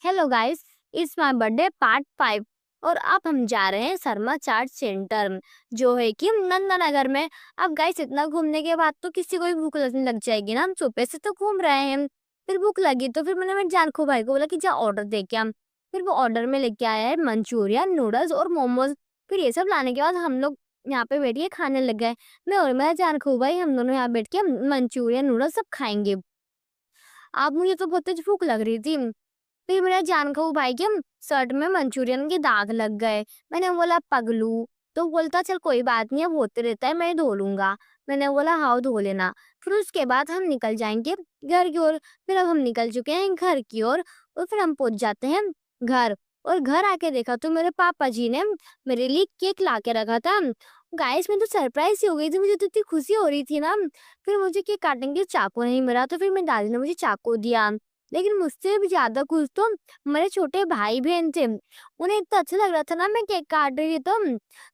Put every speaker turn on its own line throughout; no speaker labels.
Hello guys, it's my birthday part 5 और अब हम जा रहे हैं शर्मा चाट सेंटर जो है कि नंदनगर में। अब गाइस इतना घूमने के बाद तो किसी को भी भूख लगने लग जाएगी ना। हम सुबह से तो घूम रहे हैं, फिर भूख लगी तो फिर मैंने मेरे जानखो भाई को बोला कि जा ऑर्डर दे के आ। फिर वो ऑर्डर में लेके आया है मंचूरियन, नूडल्स और मोमोज। फिर ये सब लाने के बाद हम लोग यहाँ पे बैठ के खाने लग गए। मैं और मेरा जानखो भाई हम दोनों यहाँ बैठ के मंचूरियन नूडल्स सब खाएंगे। अब मुझे तो बहुत तेज भूख लग रही थी। फिर मेरा जान खाऊ भाई के शर्ट में मंचूरियन के दाग लग गए। मैंने बोला पगलू, तो बोलता चल कोई बात नहीं, अब होते रहता है, मैं धो लूंगा। मैंने बोला हाँ धो लेना। फिर उसके बाद हम निकल जाएंगे घर की ओर। फिर अब हम निकल चुके हैं घर की ओर और फिर हम पहुंच जाते हैं घर। और घर आके देखा तो मेरे पापा जी ने मेरे लिए केक ला के रखा था। गाइस मैं तो सरप्राइज ही हो गई थी, मुझे तो इतनी खुशी हो रही थी ना। फिर मुझे केक काटने के लिए चाकू नहीं मिला तो फिर मेरी दादी ने मुझे चाकू दिया। लेकिन मुझसे भी ज्यादा खुश तो मेरे छोटे भाई बहन थे। उन्हें इतना अच्छा लग रहा था ना मैं केक काट रही थी तो।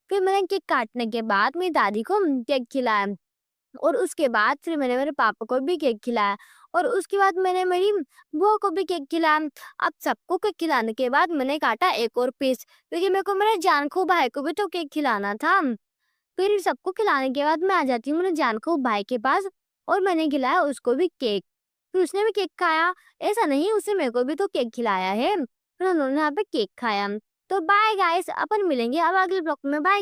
फिर मैंने केक काटने के बाद मेरी दादी को केक खिलाया और उसके बाद फिर मैंने मेरे पापा को भी केक खिलाया और उसके बाद मैंने मेरी बुआ को भी केक खिलाया। अब सबको केक खिलाने के बाद मैंने काटा एक और पीस, क्योंकि मेरे को मेरे जानखो भाई को भी तो केक खिलाना था। फिर सबको खिलाने के बाद मैं आ जाती हूँ मेरे जानखो भाई के पास और मैंने खिलाया उसको भी केक। फिर उसने भी केक खाया। ऐसा नहीं उसने मेरे को भी तो केक खिलाया है। फिर उन्होंने यहाँ पे केक खाया। तो बाय गाइस, अपन मिलेंगे अब अगले ब्लॉग में। बाय।